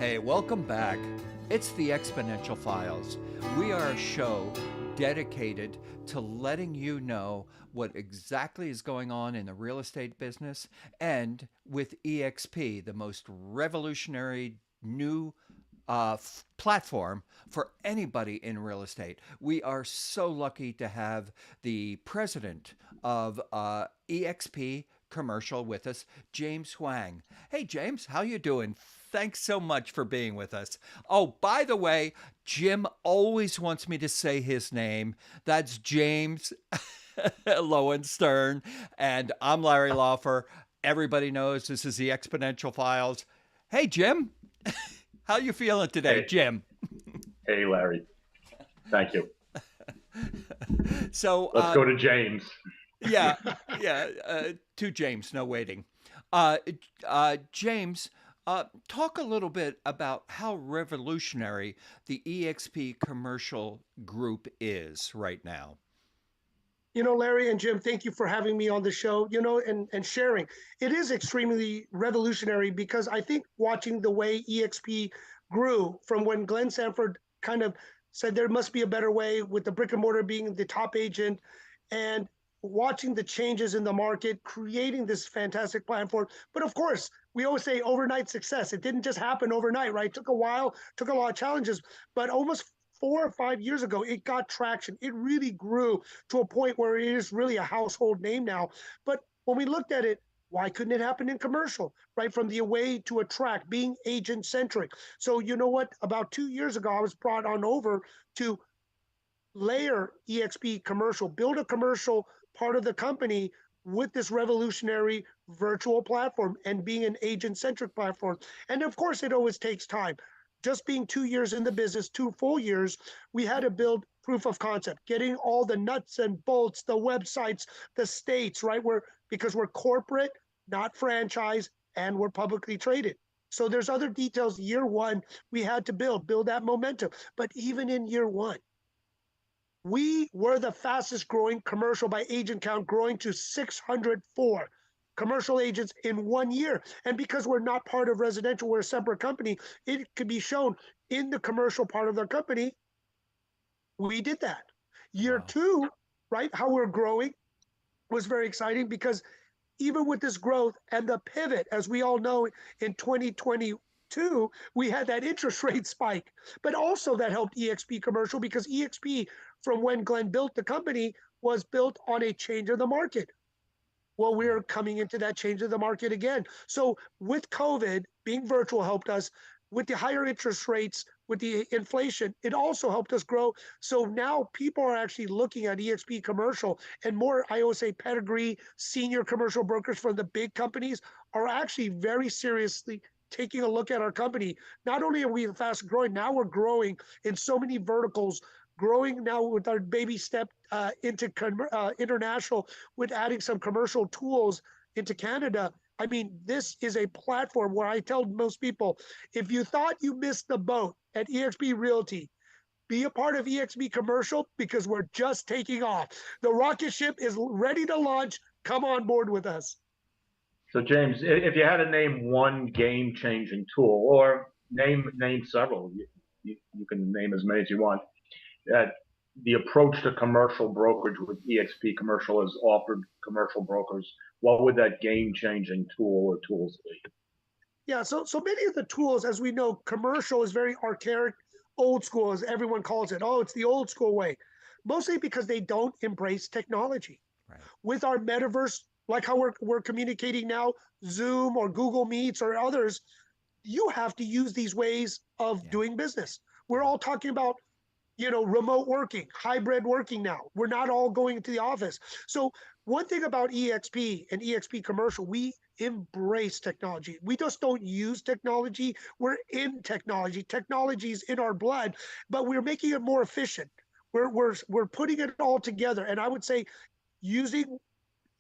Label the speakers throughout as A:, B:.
A: Hey, welcome back. It's the Exponential Files. We are a show dedicated to letting you know what exactly is going on in the real estate business and with eXp, the most revolutionary new platform for anybody in real estate. We are so lucky to have the president of eXp Commercial with us, James Huang. Hey, James, how you doing? Thanks so much for being with us. Oh, by the way, Jim always wants me to say his name. That's James Lowenstern, and I'm Larry Lawfer. Everybody knows this is the Exponential Files. Hey, Jim. How you feeling today,
B: Hey,
A: Jim?
B: hey, Larry. Thank you.
A: So,
B: Let's go to James.
A: yeah, yeah, to James, no waiting. James, talk a little bit about how revolutionary the eXp Commercial Group is right now.
C: Larry and Jim, thank you for having me on the show, and sharing. It is extremely revolutionary because I think watching the way eXp grew from when Glenn Sanford kind of said there must be a better way with the brick and mortar being the top agent and watching the changes in the market, creating this fantastic platform. But of course, we always say overnight success. It didn't just happen overnight, right? It took a while, took a lot of challenges, but almost 4 or 5 years ago, it got traction. It really grew to a point where it is really a household name now. But when we looked at it, why couldn't it happen in commercial, right? From the way to attract, being agent centric. So, you know what? About 2 years ago, I was brought on over to layer eXp commercial, build a commercial part of the company with this revolutionary virtual platform and being an agent centric platform. And of course, it always takes time. Just being 2 years in the business, 2 full years, we had to build proof of concept, getting all the nuts and bolts, the websites, the states, right? Because we're corporate, not franchise, and we're publicly traded. So there's other details. Year one, we had to build that momentum. But even in year one, we were the fastest growing commercial by agent count, growing to 604 commercial agents in 1 year. And because we're not part of residential, we're a separate company, it could be shown in the commercial part of the company, we did that. Year
A: Wow.
C: two, right, how we're growing was very exciting because even with this growth and the pivot, as we all know, in 2022, we had that interest rate spike, but also that helped eXp Commercial because eXp, from when Glenn built the company, was built on a change of the market. Well, we're coming into that change of the market again. So with COVID, being virtual helped us. With the higher interest rates, with the inflation, it also helped us grow. So now people are actually looking at eXp Commercial, and more, I always say, pedigree, senior commercial brokers from the big companies are actually very seriously taking a look at our company. Not only are we fast growing, now we're growing in so many verticals, growing now with our baby step into international, with adding some commercial tools into Canada. I mean, this is a platform where I tell most people, if you thought you missed the boat at eXp Realty, be a part of eXp Commercial because we're just taking off. The rocket ship is ready to launch. Come on board with us.
B: So, James, if you had to name one game-changing tool, or name several, you can name as many as you want, that the approach to commercial brokerage with eXp Commercial has offered commercial brokers, what would that game-changing tool or tools be?
C: Yeah, so many of the tools, as we know, commercial is very archaic, old school, as everyone calls it. Oh, it's the old school way, mostly because they don't embrace technology.
A: Right.
C: With our metaverse, like how we're communicating now, Zoom or Google Meets or others, you have to use these ways of
A: Yeah.
C: doing business. We're
A: Yeah.
C: all talking about remote working, hybrid working now. We're not all going to the office. So one thing about eXp and eXp Commercial, we embrace technology. We just don't use technology. We're in technology. Technology is in our blood, but we're making it more efficient. We're putting it all together. And I would say using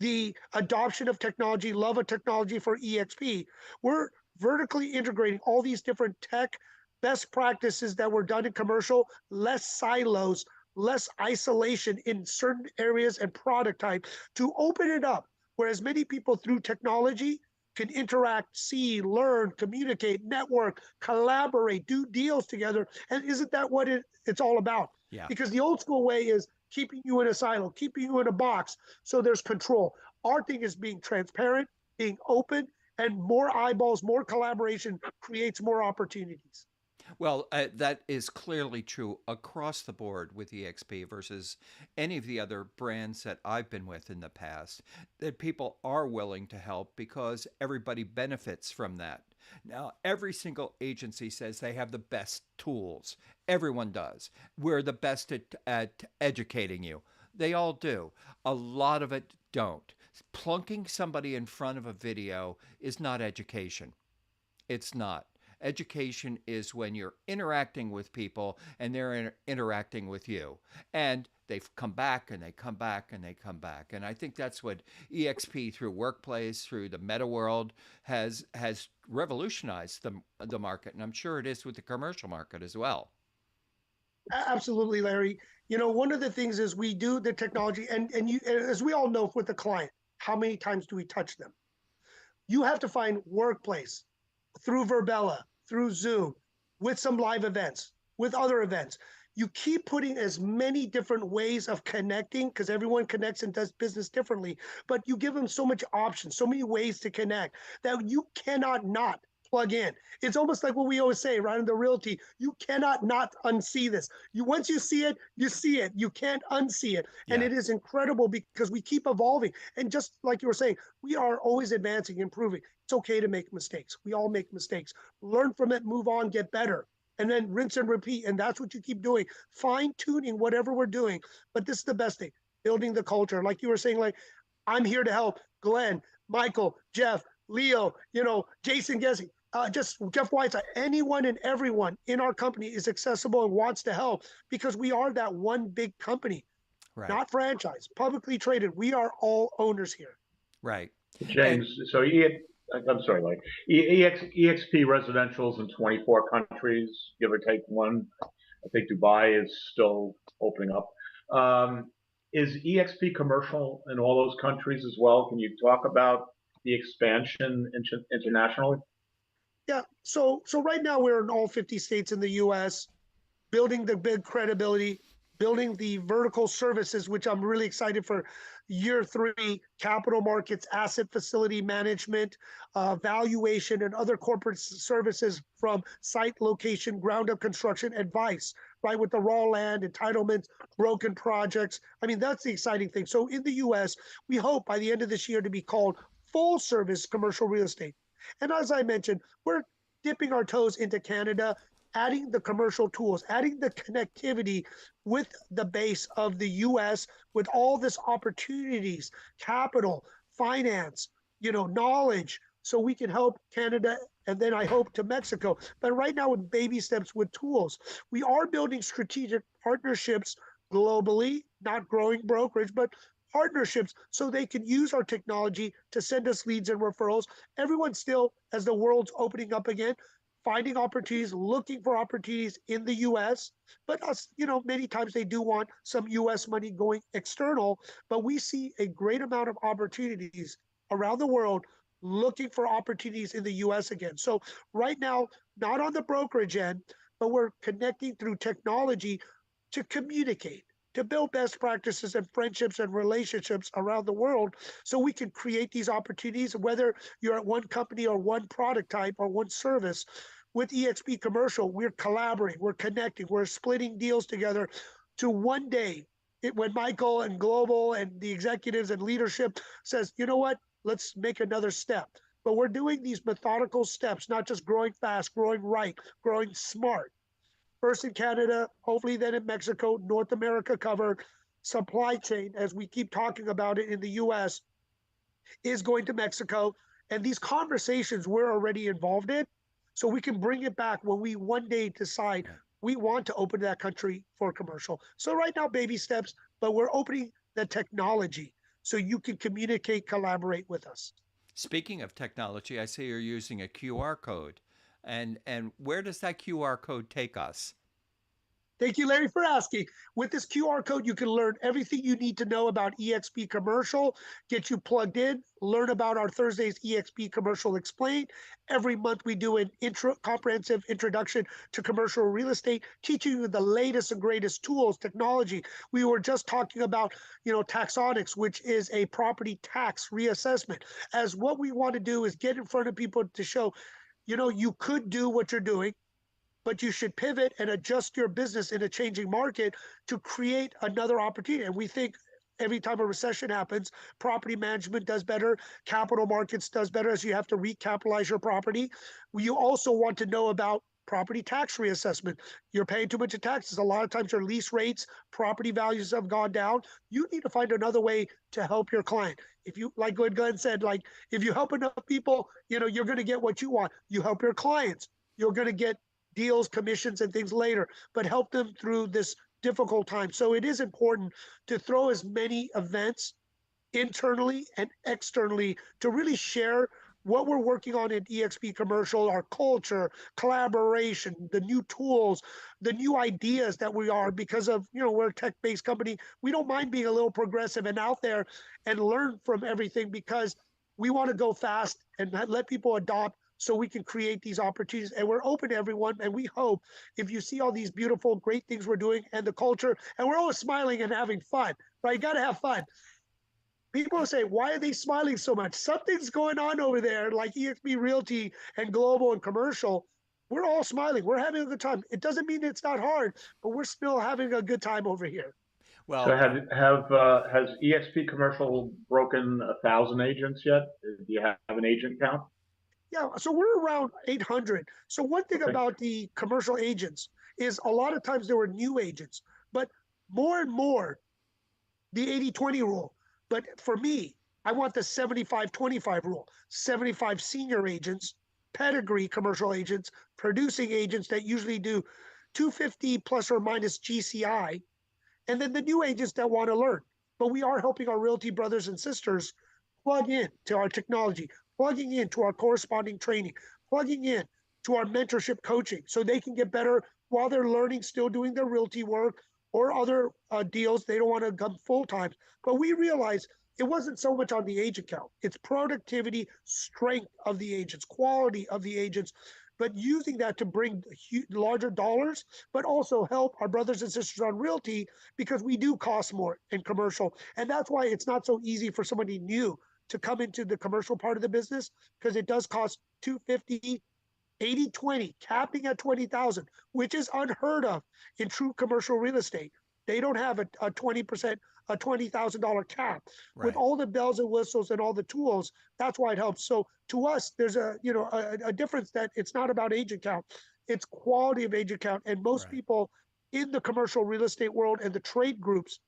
C: the adoption of technology, love of technology for eXp, we're vertically integrating all these different tech best practices that were done in commercial, less silos, less isolation in certain areas and product type to open it up. Whereas many people through technology can interact, see, learn, communicate, network, collaborate, do deals together. And isn't that what it's all about?
A: Yeah.
C: Because the old school way is keeping you in a silo, keeping you in a box, so there's control. Our thing is being transparent, being open, and more eyeballs, more collaboration creates more opportunities.
A: Well, that is clearly true across the board with eXp versus any of the other brands that I've been with in the past, that people are willing to help because everybody benefits from that. Now, every single agency says they have the best tools. Everyone does. We're the best at educating you. They all do. A lot of it don't. Plunking somebody in front of a video is not education. It's not. Education is when you're interacting with people and they're interacting with you. And they've come back and they come back and they come back. And I think that's what eXp through Workplace, through the meta world, has revolutionized the market. And I'm sure it is with the commercial market as well.
C: Absolutely, Larry. You know, one of the things is we do the technology, and you, as we all know, with the client, how many times do we touch them? You have to find Workplace through Verbella, through Zoom, with some live events, with other events. You keep putting as many different ways of connecting because everyone connects and does business differently, but you give them so much options, so many ways to connect that you cannot not plug in. It's almost like what we always say, right? In the realty, you cannot not unsee this. You once you see it, you see it. You can't unsee it. And
A: Yeah.
C: it is incredible because we keep evolving. And just like you were saying, we are always advancing, improving. It's okay to make mistakes. We all make mistakes. Learn from it, move on, get better. And then rinse and repeat. And that's what you keep doing, fine tuning whatever we're doing. But this is the best thing, building the culture. Like you were saying, like, I'm here to help Glenn, Michael, Jeff, Leo, Jason Gessie, just Jeff Whiteside, anyone and everyone in our company is accessible and wants to help because we are that one big company,
A: Right.
C: not franchise, publicly traded. We are all owners here.
A: Right. And
B: James, so I'm sorry, like eXp residentials in 24 countries, give or take one. I think Dubai is still opening up. Is eXp commercial in all those countries as well? Can you talk about the expansion internationally?
C: Yeah. So right now we're in all 50 states in the US, building the big credibility, building the vertical services, which I'm really excited for year 3, capital markets, asset facility management, valuation, and other corporate services from site location, ground up construction, advice, right? With the raw land, entitlements, broken projects. I mean, that's the exciting thing. So in the US, we hope by the end of this year to be called full service commercial real estate. And as I mentioned, we're dipping our toes into Canada, adding the commercial tools, adding the connectivity with the base of the US with all this opportunities, capital, finance, knowledge, so we can help Canada and then I hope to Mexico. But right now with baby steps with tools, we are building strategic partnerships globally, not growing brokerage, but partnerships so they can use our technology to send us leads and referrals. Everyone still, as the world's opening up again, finding opportunities, looking for opportunities in the US. But us, many times they do want some US money going external, but we see a great amount of opportunities around the world looking for opportunities in the US again. So right now, not on the brokerage end, but we're connecting through technology to communicate, to build best practices and friendships and relationships around the world so we can create these opportunities, whether you're at one company or one product type or one service. With eXp Commercial, we're collaborating, we're connecting, we're splitting deals together to one day when Michael and Global and the executives and leadership says, you know what, let's make another step. But we're doing these methodical steps, not just growing fast, growing right, growing smart. First in Canada, hopefully then in Mexico, North America covered. Supply chain, as we keep talking about it in the US, is going to Mexico. And these conversations we're already involved in. So we can bring it back when we one day decide
A: right.
C: we want to open that country for commercial. So right now, baby steps, but we're opening the technology so you can communicate, collaborate with us.
A: Speaking of technology, I see you're using a QR code. And where does that QR code take us?
C: Thank you, Larry, for asking. With this QR code, you can learn everything you need to know about eXp Commercial, get you plugged in, learn about our Thursdays eXp Commercial Explained. Every month we do an comprehensive introduction to commercial real estate, teaching you the latest and greatest tools, technology. We were just talking about, taxonics, which is a property tax reassessment. As what we want to do is get in front of people to show, you could do what you're doing, but you should pivot and adjust your business in a changing market to create another opportunity. And we think every time a recession happens, property management does better, capital markets does better as you have to recapitalize your property. You also want to know about property tax reassessment. You're paying too much in taxes. A lot of times your lease rates, property values have gone down. You need to find another way to help your client. If you, like what Glenn said, like if you help enough people, you're going to get what you want. You help your clients, you're going to get deals, commissions, and things later, but help them through this difficult time. So it is important to throw as many events internally and externally to really share what we're working on in eXp Commercial, our culture, collaboration, the new tools, the new ideas that we are, because of, we're a tech-based company. We don't mind being a little progressive and out there and learn from everything, because we want to go fast and let people adopt so we can create these opportunities. And we're open to everyone. And we hope if you see all these beautiful, great things we're doing and the culture, and we're always smiling and having fun, right? You got to have fun. People say, why are they smiling so much? Something's going on over there, like eXp Realty and Global and Commercial. We're all smiling. We're having a good time. It doesn't mean it's not hard, but we're still having a good time over here.
B: So
A: Well,
B: has eXp Commercial broken 1,000 agents yet? Do you have an agent count?
C: Yeah, so we're around 800. So one thing
B: Okay.
C: about the commercial agents is a lot of times there were new agents, but more and more the 80-20 rule. But for me, I want the 75-25 rule. 75 senior agents, pedigree commercial agents, producing agents that usually do 250 plus or minus GCI, and then the new agents that want to learn. But we are helping our realty brothers and sisters plug in to our technology, plugging into our corresponding training, plugging in to our mentorship coaching so they can get better while they're learning, still doing their realty work or other deals. They don't want to come full time. But we realize it wasn't so much on the agent count. It's productivity, strength of the agents, quality of the agents, but using that to bring larger dollars, but also help our brothers and sisters on realty, because we do cost more in commercial. And that's why it's not so easy for somebody new to come into the commercial part of the business, because it does cost 250, 80-20, capping at 20,000, which is unheard of in true commercial real estate. They don't have a 20%, a $20,000 cap.
A: right.
C: With all the bells and whistles and all the tools. That's why it helps. So to us, there's a difference that it's not about agent count, it's quality of agent count. And most
A: Right.
C: people in the commercial real estate world and the trade groups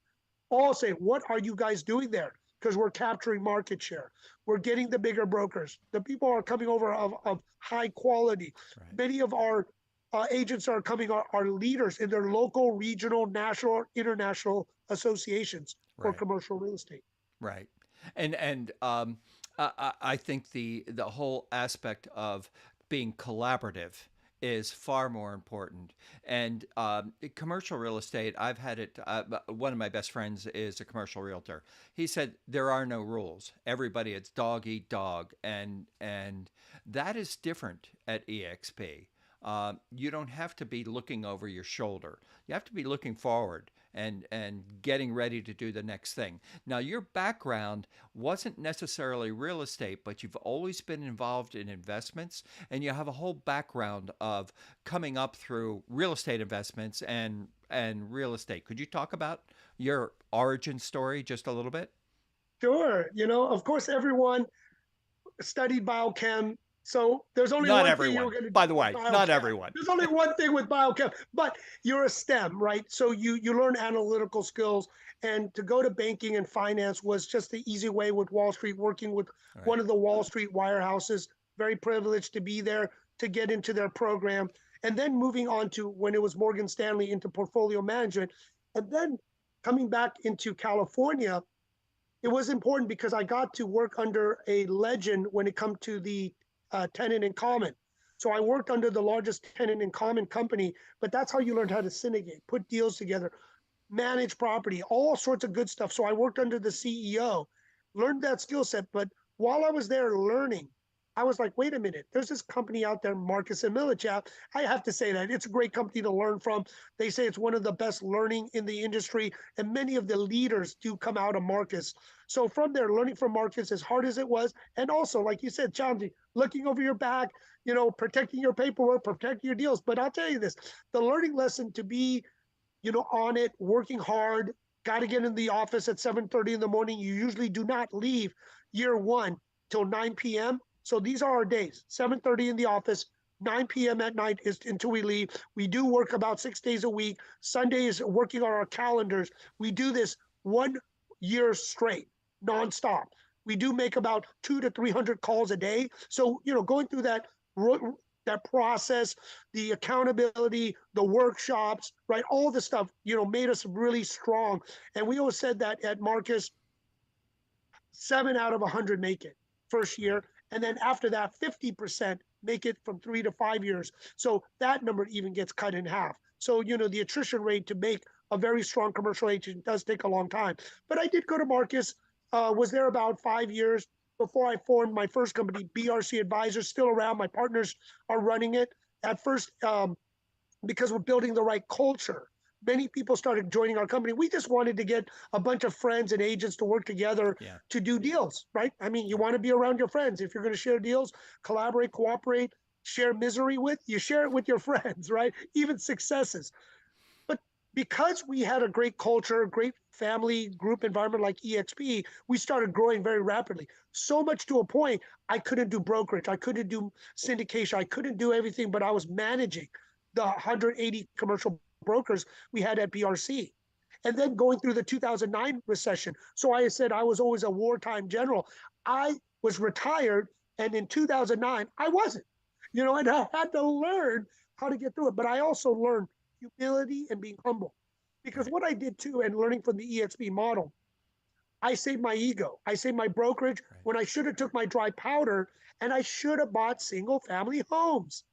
C: all say, what are you guys doing there? Because we're capturing market share. We're getting the bigger brokers. The people are coming over of high quality.
A: Right.
C: Many of our agents are coming, are leaders in their local, regional, national, or international associations for
A: Right.
C: commercial real estate.
A: Right. And I think the whole aspect of being collaborative is far more important. And commercial real estate, I've had it. One of my best friends is a commercial realtor. He said there are no rules. Everybody, it's dog eat dog, and that is different at EXP. You don't have to be looking over your shoulder. You have to be looking forward and getting ready to do the next thing. Now, your background wasn't necessarily real estate, but you've always been involved in investments, and you have a whole background of coming up through real estate investments and real estate. Could you talk about your origin story just a little bit?
C: Sure. Of course, everyone studied biochem. So there's only
A: Not
C: one thing you're
A: everyone,
C: going to do
A: by the
C: with
A: way, not
C: biochem.
A: everyone.
C: There's only one thing with biochem, but you're a STEM, right? So you learn analytical skills, and to go to banking and finance was just the easy way with Wall Street, working with
A: Right.
C: one of the Wall Street wirehouses. Very privileged to be there to get into their program. And then moving on to when it was Morgan Stanley into portfolio management. And then coming back into California, it was important because I got to work under a legend when it comes to the tenant in common. So I worked under the largest tenant in common company, but that's how you learned how to syndicate, put deals together, manage property, all sorts of good stuff. So I worked under the CEO, learned that skill set. But while I was there learning, I was like, wait a minute, there's this company out there, Marcus and Millichap. I have to say that it's a great company to learn from. They say it's one of the best learning in the industry, and many of the leaders do come out of Marcus. So from there, learning from Marcus, as hard as it was, and also, like you said, challenging, looking over your back, protecting your paperwork, protecting your deals. But I'll tell you this, the learning lesson to be on it, working hard, got to get in the office at 7:30 in the morning. You usually do not leave year one till 9 p.m. So these are our days, 7:30 in the office, 9 p.m. at night is until we leave. We do work about 6 days a week. Sunday is working on our calendars. We do this 1 year straight, nonstop. We do make about 200 to 300 calls a day. So, going through that process, the accountability, the workshops, right? All the stuff, made us really strong. And we always said that at Marcus, 7 out of 100 make it first year. And then after that, 50% make it from 3 to 5 years. So that number even gets cut in half. So, the attrition rate to make a very strong commercial agent does take a long time. But I did go to Marcus, was there about 5 years before I formed my first company, BRC Advisors, still around. My partners are running it. At first, because we're building the right culture, many people started joining our company. We just wanted to get a bunch of friends and agents to work together to do deals, right? I mean, you want to be around your friends. If you're going to share deals, collaborate, cooperate, share misery with, you share it with your friends, right? Even successes. But because we had a great culture, great family group environment like eXp, we started growing very rapidly. So much to a point, I couldn't do brokerage. I couldn't do syndication. I couldn't do everything, but I was managing the 180 commercial brokers we had at BRC. And then going through the 2009 recession. So I said I was always a wartime general. I was retired, and in 2009, I wasn't, and I had to learn how to get through it. But I also learned humility and being humble. Because what I did too, and learning from the eXp model, I saved my ego. I saved my brokerage when I should have took my dry powder, and I should have bought single family homes.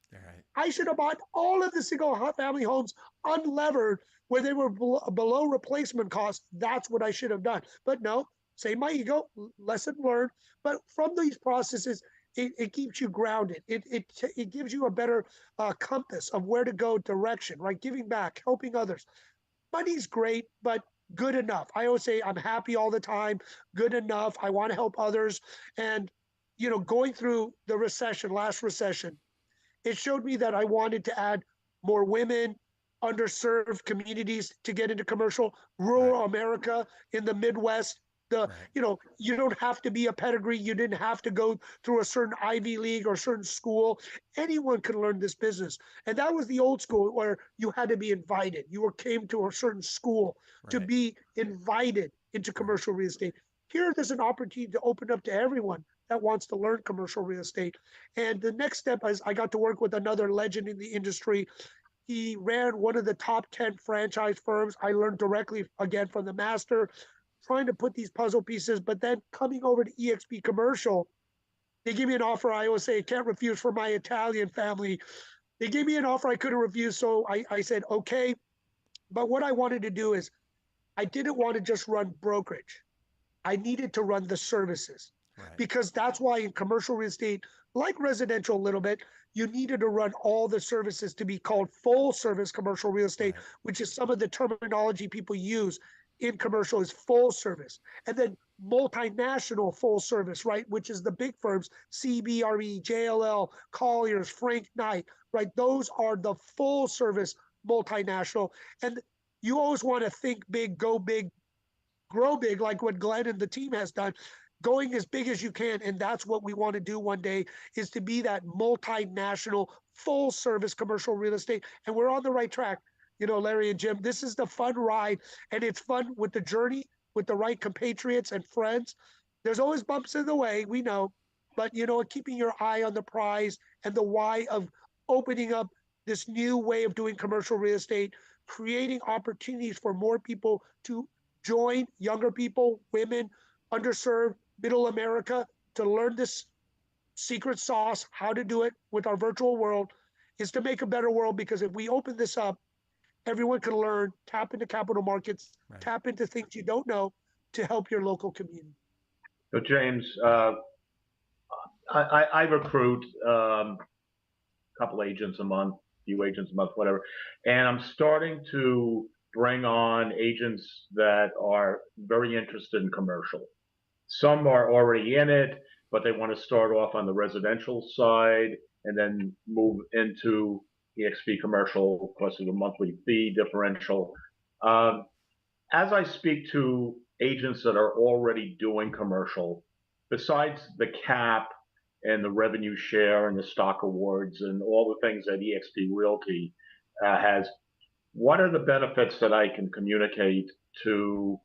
C: I should have bought all of the single family homes unlevered where they were below replacement cost. That's what I should have done. But no, save my ego, lesson learned. But from these processes, it keeps you grounded. It gives you a better compass of where to go, direction, right? Giving back, helping others. Money's great, but good enough. I always say I'm happy all the time, good enough. I want to help others. And, going through the recession, last recession, it showed me that I wanted to add more women, underserved communities to get into commercial, rural America in the Midwest. You don't have to be a pedigree. You didn't have to go through a certain Ivy League or certain school. Anyone can learn this business. And that was the old school where you had to be invited. Came to a certain school to be invited into commercial real estate. Here, there's an opportunity to open up to everyone that wants to learn commercial real estate. And the next step is I got to work with another legend in the industry. He ran one of the top 10 franchise firms. I learned directly again from the master, trying to put these puzzle pieces, but then coming over to eXp Commercial, they gave me an offer. I always say I can't refuse for my Italian family. They gave me an offer I couldn't refuse. So I said, okay. But what I wanted to do is I didn't want to just run brokerage. I needed to run the services. Because that's why in commercial real estate, like residential a little bit, you needed to run all the services to be called full service commercial real estate, which is some of the terminology people use in commercial is full service. And then multinational full service, right? Which is the big firms, CBRE, JLL, Colliers, Frank Knight, right? Those are the full service multinational. And you always want to think big, go big, grow big, like what Glenn and the team has done, going as big as you can. And that's what we want to do one day, is to be that multinational full service commercial real estate. And we're on the right track. Larry and Jim, this is the fun ride, and it's fun with the journey, with the right compatriots and friends. There's always bumps in the way, we know, but keeping your eye on the prize and the why of opening up this new way of doing commercial real estate, creating opportunities for more people to join, younger people, women, underserved, middle America, to learn this secret sauce, how to do it with our virtual world is to make a better world, because if we open this up, everyone can learn, tap into capital markets,
A: Right.
C: tap into things you don't know to help your local community.
B: So James, I recruit a couple agents a month, few agents a month, whatever, and I'm starting to bring on agents that are very interested in commercial. Some are already in it, but they want to start off on the residential side and then move into eXp Commercial because of the monthly fee differential. Um, as I speak to agents that are already doing commercial, besides the cap and the revenue share and the stock awards and all the things that eXp Realty has, what are the benefits that I can communicate to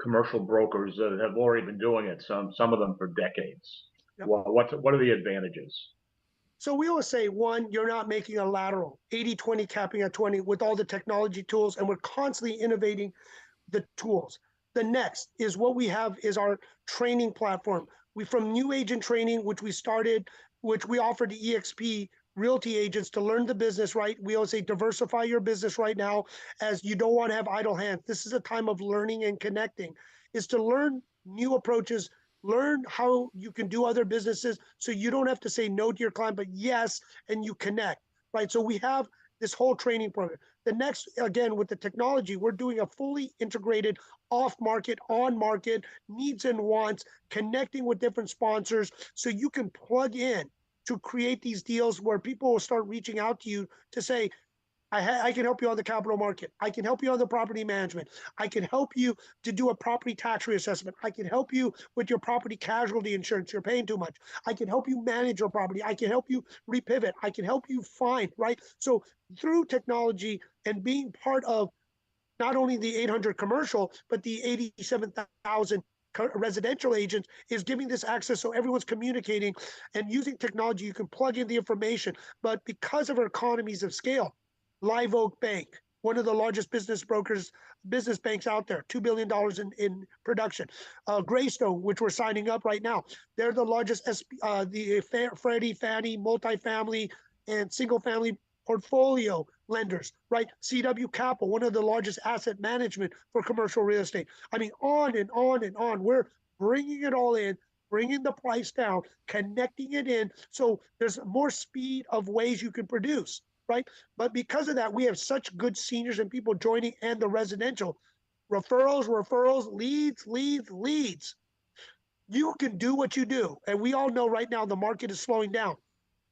B: commercial brokers that have already been doing it, some of them for decades?
C: Yep.
B: Well, what are the advantages?
C: So we always say, one, you're not making a lateral 80-20 capping at 20 with all the technology tools, and we're constantly innovating the tools. The next is what we have is our training platform. We from new agent training, which we started, which we offer to eXp Realty agents to learn the business, right? We always say diversify your business right now, as you don't want to have idle hands. This is a time of learning and connecting, is to learn new approaches, learn how you can do other businesses so you don't have to say no to your client, but yes, and you connect, right? So we have this whole training program. The next, again, with the technology, we're doing a fully integrated off market, on market, needs and wants, connecting with different sponsors so you can plug in to create these deals where people will start reaching out to you to say, I can help you on the capital market. I can help you on the property management. I can help you to do a property tax reassessment. I can help you with your property casualty insurance. You're paying too much. I can help you manage your property. I can help you repivot. I can help you find, right? So through technology and being part of not only the 800 commercial, but the 87,000 residential agents is giving this access so everyone's communicating and using technology. You can plug in the information, but because of our economies of scale, Live Oak Bank, one of the largest business banks out there, $2 billion in production. Greystone, which we're signing up right now. They're the largest, the Freddie, Fannie, multifamily, and single family portfolio lenders, right? CW Capital, one of the largest asset management for commercial real estate. I mean, on and on and on. We're bringing it all in, bringing the price down, connecting it in. So there's more speed of ways you can produce, right? But because of that, we have such good seniors and people joining, and the residential referrals, leads. You can do what you do. And we all know right now the market is slowing down.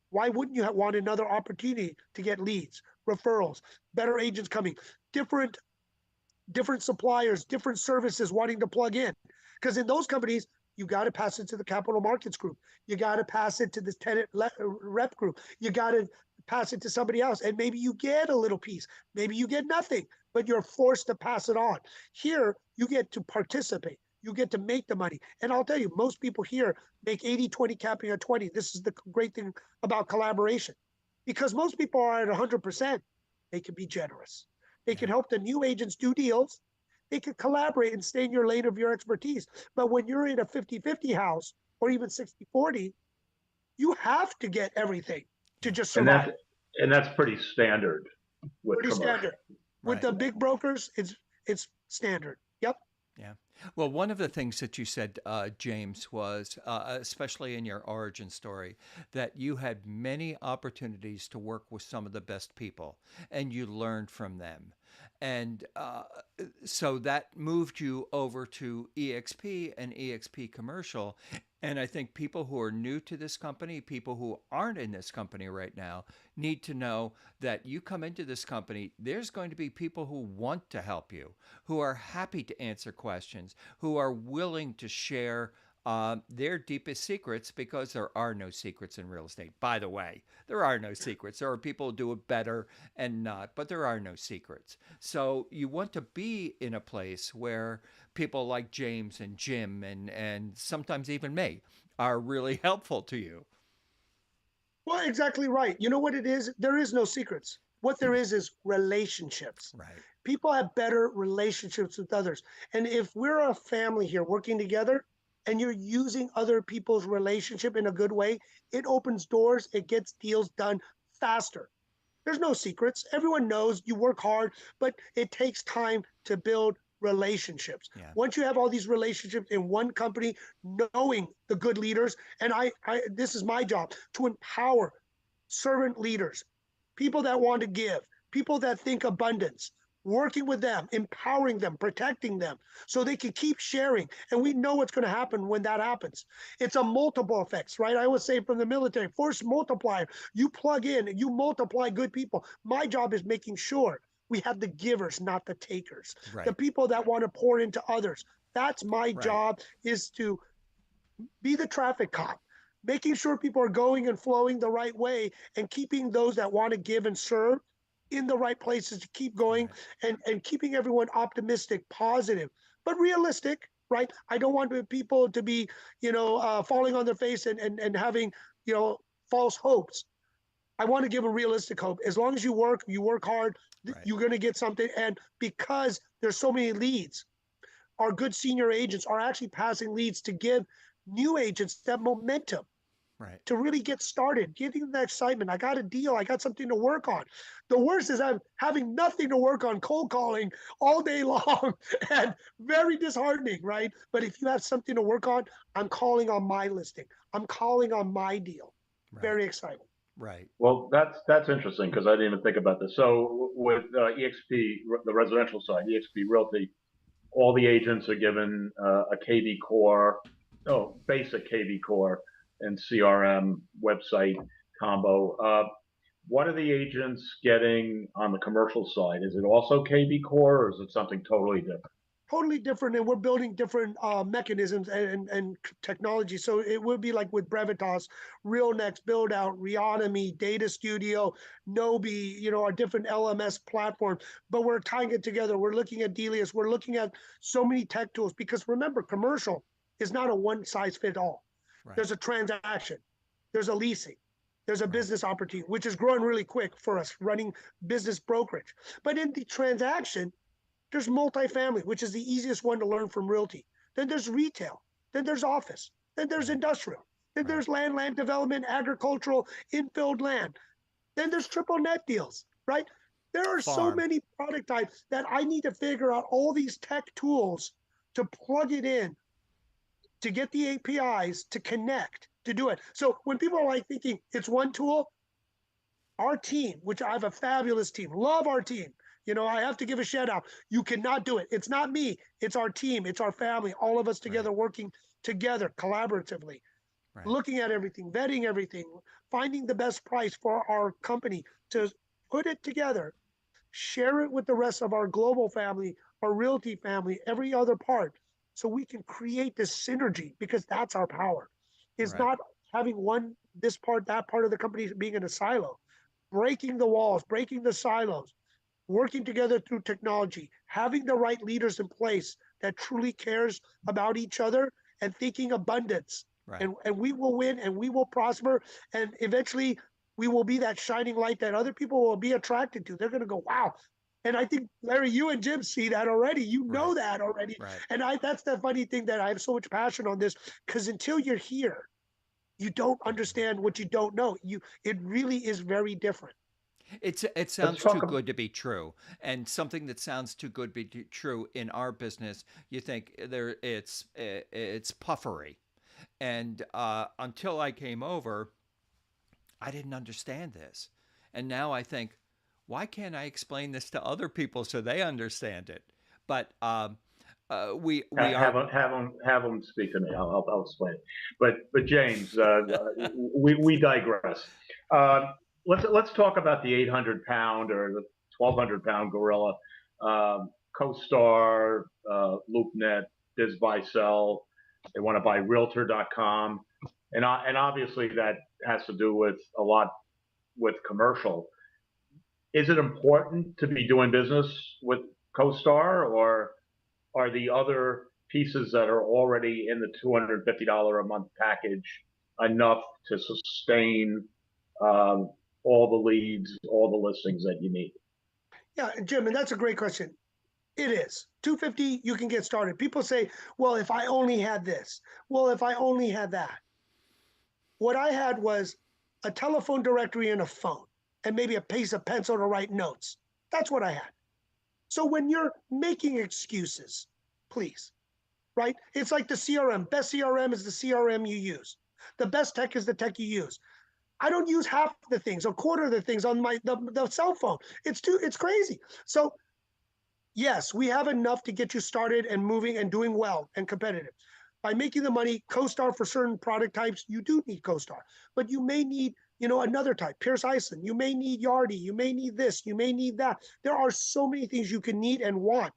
C: Why wouldn't you want another opportunity to get leads, referrals, better agents coming, different suppliers, different services wanting to plug in? Because in those companies, you got to pass it to the capital markets group. You got to pass it to the tenant rep group. You got to pass it to somebody else. And maybe you get a little piece. Maybe you get nothing, but you're forced to pass it on. Here, you get to participate. You get to make the money. And I'll tell you, most people here make 80-20 capping at 20. This is the great thing about collaboration. Because most people are at 100%, they can be generous. They can help the new agents do deals. They can collaborate and stay in your lane of your expertise. But when you're in a 50-50 house or even 60-40, you have to get everything to just survive.
B: And that's pretty standard with
C: Pretty
B: commercial.
C: standard. With the big brokers, it's standard. Yep.
A: Yeah. Well, one of the things that you said, James, was especially in your origin story, that you had many opportunities to work with some of the best people and you learned from them. And so that moved you over to eXp and eXp Commercial. And I think people who are new to this company, people who aren't in this company right now, need to know that you come into this company, there's going to be people who want to help you, who are happy to answer questions, who are willing to share their deepest secrets, because there are no secrets in real estate. By the way, there are no secrets. There are people who do it better and not, but there are no secrets. So you want to be in a place where people like James and Jim and sometimes even me are really helpful to you.
C: Well, exactly right. You know what it is? There is no secrets. What there is relationships.
A: Right.
C: People have better relationships with others. And if we're a family here working together, and you're using other people's relationship in a good way, it opens doors, it gets deals done faster. There's no secrets. Everyone knows you work hard, but it takes time to build relationships.
A: Yeah.
C: Once you have all these relationships in one company, knowing the good leaders, and this is my job to empower servant leaders, people that want to give, people that think abundance, working with them, empowering them, protecting them so they can keep sharing. And we know what's going to happen when that happens. It's a multiple effects, right? I always say from the military, force multiplier. You plug in and you multiply good people. My job is making sure we have the givers, not the takers. The
A: Right.
C: people that want to pour into others. That's my
A: Right.
C: job, is to be the traffic cop, making sure people are going and flowing the right way and keeping those that want to give and serve in the right places to keep going,
A: Right.
C: and keeping everyone optimistic, positive, but realistic, right? I don't want people to be, falling on their face and having, false hopes. I want to give a realistic hope. As long as you work hard,
A: Right.
C: you're going to get something. And because there's so many leads, our good senior agents are actually passing leads to give new agents that momentum
A: Right.
C: to really get started, getting that excitement. I got a deal. I got something to work on. The worst is I'm having nothing to work on, cold calling all day long and very disheartening, right? But if you have something to work on, I'm calling on my listing. I'm calling on my deal.
A: Right.
C: Very exciting.
A: Right.
B: Well, that's interesting because I didn't even think about this. So with eXp, the residential side, eXp Realty, all the agents are given a KV Core, no, basic KV Core and CRM website combo. What are the agents getting on the commercial side? Is it also KV Core or is it something totally different?
C: Totally different, and we're building different mechanisms and technology. So it would be like with Brevitas, RealNext, Build Out, Reonomy, Data Studio, Nobi, our different LMS platforms. But we're tying it together. We're looking at Delius. We're looking at so many tech tools, because remember, commercial is not a one size fit all.
A: Right.
C: There's a transaction, there's a leasing, there's a
A: Right.
C: business opportunity, which is growing really quick for us running business brokerage. But in the transaction, there's multifamily, which is the easiest one to learn from realty. Then there's retail. Then there's office. Then there's
A: Right.
C: industrial. Then
A: Right.
C: there's land development, agricultural, infilled land. Then there's triple net deals, right? There are so
A: Farm.
C: many product types that I need to figure out all these tech tools to plug it in, to get the APIs to connect, to do it. So when people are like thinking it's one tool, our team, which I have a fabulous team, love our team. I have to give a shout out. You cannot do it. It's not me. It's our team. It's our family. All of us
A: Right.
C: together, working together collaboratively,
A: Right.
C: looking at everything, vetting everything, finding the best price for our company to put it together, share it with the rest of our global family, our realty family, every other part, so we can create this synergy, because that's our power. Is
A: Right.
C: not having this part, that part of the company being in a silo, breaking the walls, breaking the silos, working together through technology, having the right leaders in place that truly cares about each other and thinking abundance.
A: Right.
C: And we will win and we will prosper. And eventually we will be that shining light that other people will be attracted to. They're going to go, wow. And I think, Larry, you and Jim see that already. You know
A: Right.
C: that already.
A: Right.
C: And that's the funny thing, that I have so much passion on this, because until you're here, you don't understand what you don't know. It really is very different.
A: It
B: Let's
A: sounds too
B: talk.
A: good to be true, and something that sounds too good to be true in our business, you think it's puffery, and until I came over, I didn't understand this, and now I think, why can't I explain this to other people so they understand it? But we
B: Have
A: are
B: them have them speak to me. I'll explain it. But James, we digress. Uh, let's talk about the 800 pound or the 1200 pound gorilla. CoStar, LoopNet, BizBuySell. They want to buy Realtor.com, and obviously that has to do with a lot with commercial. Is it important to be doing business with CoStar, or are the other pieces that are already in the $250 a month package enough to sustain um, all the leads, all the listings that you need?
C: Yeah, Jim, and that's a great question. It is 250. You can get started. People say, well, if I only had this, well, if I only had that. What I had was a telephone directory and a phone, and maybe a piece of pencil to write notes. That's what I had. So when you're making excuses, please, right? It's like the CRM. Best CRM is the CRM you use. The best tech is the tech you use. I don't use half the things, a quarter of the things on the cell phone. It's crazy. So yes, we have enough to get you started and moving and doing well and competitive. By making the money, CoStar for certain product types, you do need CoStar, but you may need, another type, Pierce Iceland. You may need Yardi. You may need this. You may need that. There are so many things you can need and want.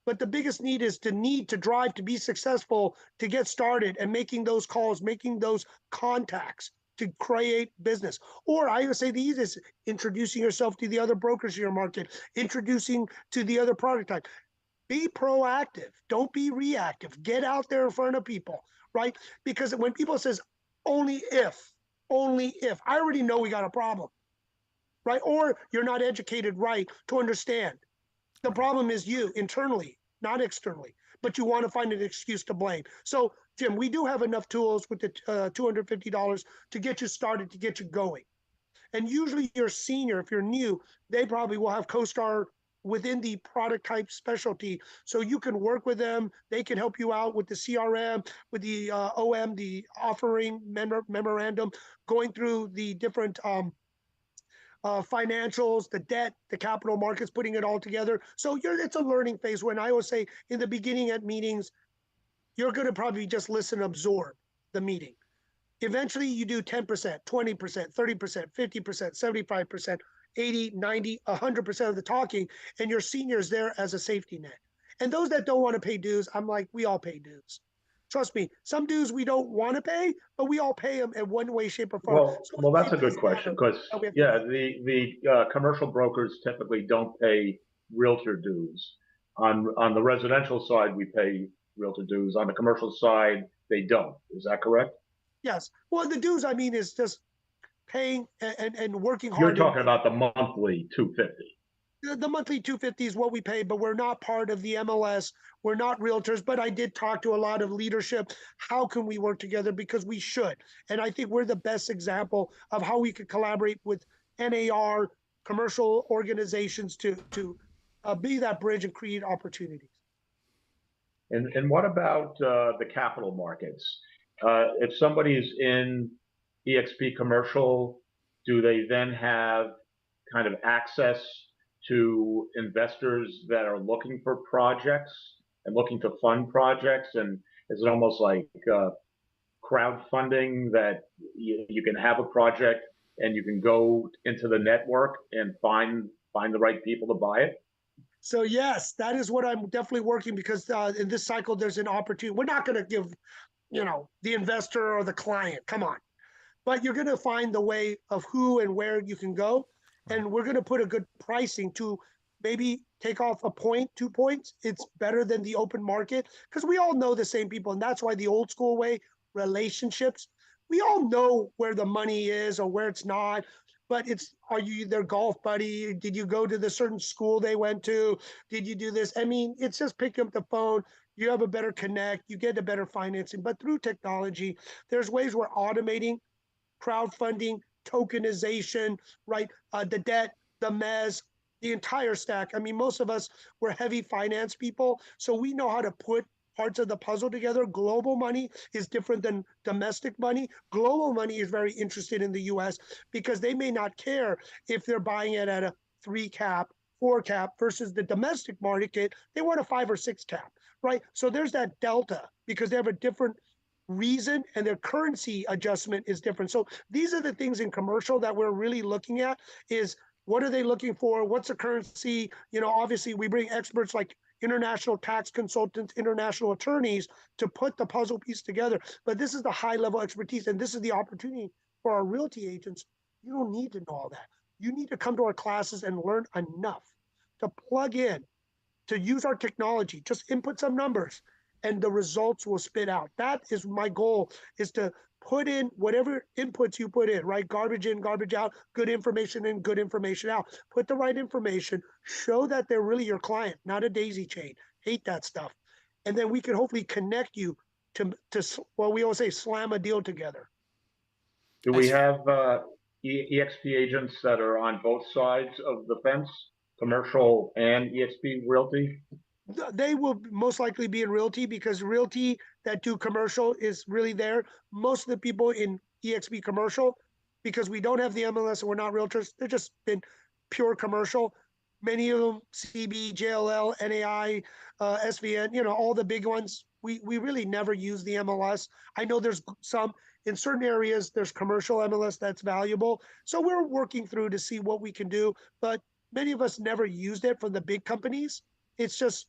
C: But the biggest need is to need to drive to be successful, to get started and making those calls, making those contacts to create business. Or I would say the easiest, introducing yourself to the other brokers in your market, introducing to the other product type. Be proactive. Don't be reactive. Get out there in front of people, right? Because when people says only if, I already know we got a problem, right? Or you're not educated right to understand. The problem is you internally, not externally, but you want to find an excuse to blame. So, Jim, we do have enough tools with the $250 to get you started, to get you going. And usually you're senior, if you're new, they probably will have CoStar within the product type specialty. So you can work with them. They can help you out with the CRM, with the OM, the offering memorandum, going through the different financials, the debt, the capital markets, putting it all together. So it's a learning phase. When I always say in the beginning at meetings, you're going to probably just listen, absorb the meeting. Eventually you do 10%, 20%, 30%, 50%, 75%, 80, 90, 100% of the talking, and your senior's there as a safety net. And those that don't want to pay dues, I'm like, we all pay dues. Trust me, some dues we don't want to pay, but we all pay them in one way, shape, or form.
B: Well,
C: So
B: well, that's
C: it
B: a good
C: does
B: question
C: matter
B: because
C: how we have to
B: yeah,
C: do it.
B: the commercial brokers typically don't pay realtor dues. On the residential side, we pay realtor dues. On the commercial side, they don't. Is that correct?
C: Yes. Well, the dues, I mean, is just paying and working
B: You're
C: hard. And
B: talking about the monthly 250.
C: the monthly 250 is what we pay, but we're not part of the MLS. We're not realtors, but I did talk to a lot of leadership. How can we work together? Because we should. And I think we're the best example of how we could collaborate with NAR, commercial organizations to be that bridge and create opportunities.
B: And what about the capital markets? If somebody's in eXp Commercial, do they then have kind of access to investors that are looking for projects and looking to fund projects? And is it almost like crowdfunding that you can have a project and you can go into the network and find the right people to buy it?
C: So yes, that is what I'm definitely working, because in this cycle there's an opportunity. We're not going to give the investor or the client. Come on, but you're going to find the way of who and where you can go.
A: Right.
C: And we're going to put a good pricing to maybe take off a point, 2 points. It's better than the open market because we all know the same people. And that's why the old school way, relationships, we all know where the money is or where it's not. But are you their golf buddy? Did you go to the certain school they went to? Did you do this? I mean, it's just picking up the phone. You have a better connect, you get a better financing. But through technology, there's ways we're automating crowdfunding, tokenization, right? The debt, the mezz, the entire stack. I mean, most of us were heavy finance people, so we know how to put parts of the puzzle together. Global money is different than domestic money. Global money is very interested in the US because they may not care if they're buying it at a 3 cap, 4 cap versus the domestic market. They want a 5 or 6 cap, right? So there's that delta because they have a different reason and their currency adjustment is different. So these are the things in commercial that we're really looking at is what are they looking for? What's the currency? Obviously we bring experts like international tax consultants, international attorneys to put the puzzle piece together. But this is the high level expertise and this is the opportunity for our realty agents. You don't need to know all that. You need to come to our classes and learn enough to plug in, to use our technology, just input some numbers and the results will spit out. That is my goal, is to put in whatever inputs you put in, right? Garbage in, garbage out, good information in, good information out. Put the right information, show that they're really your client, not a daisy chain. Hate that stuff. And then we can hopefully connect you to well, we always say slam a deal together.
B: Do we have eXp agents that are on both sides of the fence, commercial and eXp Realty?
C: They will most likely be in realty because realty that do commercial is really there. Most of the people in eXp commercial, because we don't have the MLS and we're not realtors, they've just been pure commercial. Many of them, CB, JLL, NAI, SVN, all the big ones. We really never use the MLS. I know there's some in certain areas, there's commercial MLS that's valuable. So we're working through to see what we can do. But many of us never used it from the big companies. It's just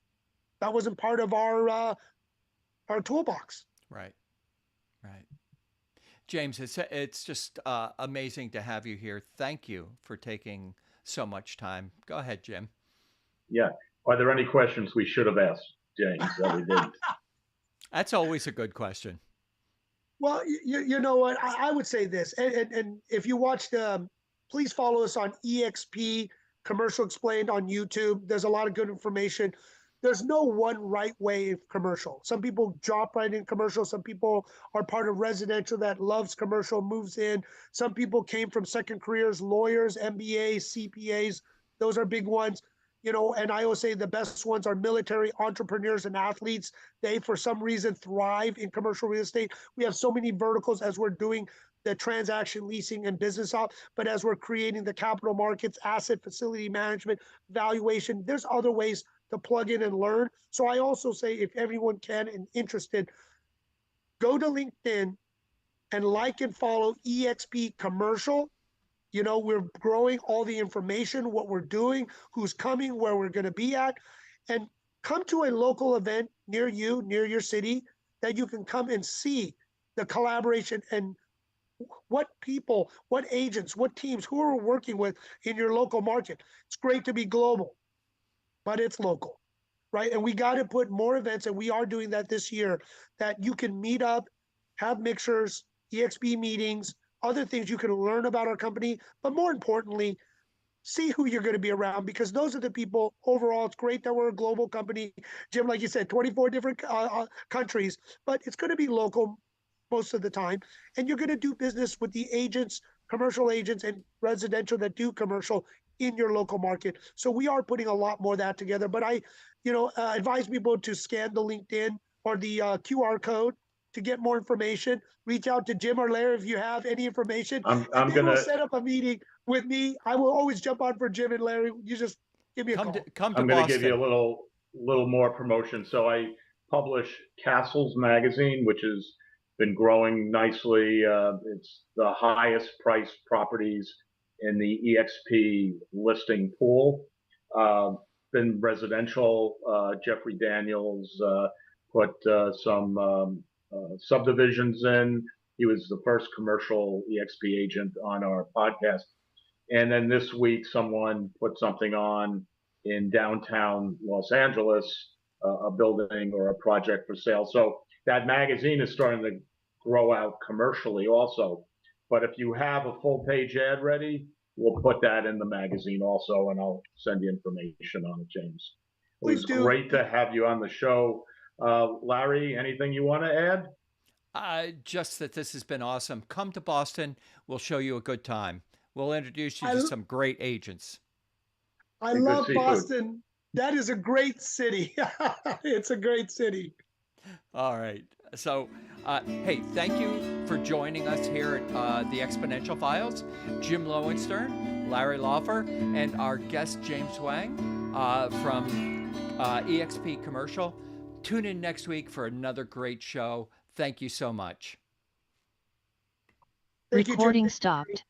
C: that wasn't part of our toolbox.
A: Right. Right. James, it's just amazing to have you here. Thank you for taking so much time. Go ahead, Jim.
B: Yeah. Are there any questions we should have asked, James, that we didn't?
A: That's always a good question.
C: Well, you know what? I would say this, and if you watched, please follow us on eXp Commercial Explained on YouTube. There's a lot of good information. There's no one right way of commercial. Some people drop right in commercial. Some people are part of residential that loves commercial, moves in. Some people came from second careers, lawyers, MBAs, CPAs. Those are big ones. And I always say the best ones are military, entrepreneurs, and athletes. They, for some reason, thrive in commercial real estate. We have so many verticals as we're doing the transaction leasing and business op, but as we're creating the capital markets, asset facility management, valuation, there's other ways to plug in and learn. So I also say if everyone can and interested, go to LinkedIn and like and follow eXp Commercial. We're growing all the information, what we're doing, who's coming, where we're going to be at, and come to a local event near you, near your city, that you can come and see the collaboration and what people, what agents, what teams, who are working with in your local market. It's great to be global, but it's local, right? And we got to put more events, and we are doing that this year, that you can meet up, have mixers, EXP meetings, other things you can learn about our company, but more importantly, see who you're going to be around, because those are the people. Overall, it's great that we're a global company. Jim, like you said, 24 different countries, but it's going to be local most of the time. And you're going to do business with the agents, commercial agents and residential that do commercial in your local market. So we are putting a lot more of that together. But I, advise people to scan the LinkedIn or the QR code to get more information. Reach out to Jim or Larry if you have any information.
B: I'm
C: and they
B: gonna
C: will set up a meeting with me. I will always jump on for Jim and Larry. You just give me a call.
A: Come to
B: I'm gonna
A: Boston.
B: give you a little more promotion. So I publish Castles magazine, which has been growing nicely. It's the highest priced properties in the eXp listing pool. Been residential. Jeffrey Daniels put some subdivisions in. He was the first commercial eXp agent on our podcast. And then this week, someone put something on in downtown Los Angeles, a building or a project for sale. So that magazine is starting to grow out commercially also. But if you have a full page ad ready, we'll put that in the magazine also, and I'll send you information on it, James. It was great to have you on the show. Larry, anything you want to add?
A: Just that this has been awesome. Come to Boston. We'll show you a good time. We'll introduce you to some great agents.
C: I love Boston. That is a great city. It's a great city.
A: All right. So, hey, thank you for joining us here at the Exponential Files. Jim Lowenstern, Larry Laufer, and our guest James Huang from eXp Commercial. Tune in next week for another great show. Thank you so much.
D: Recording stopped.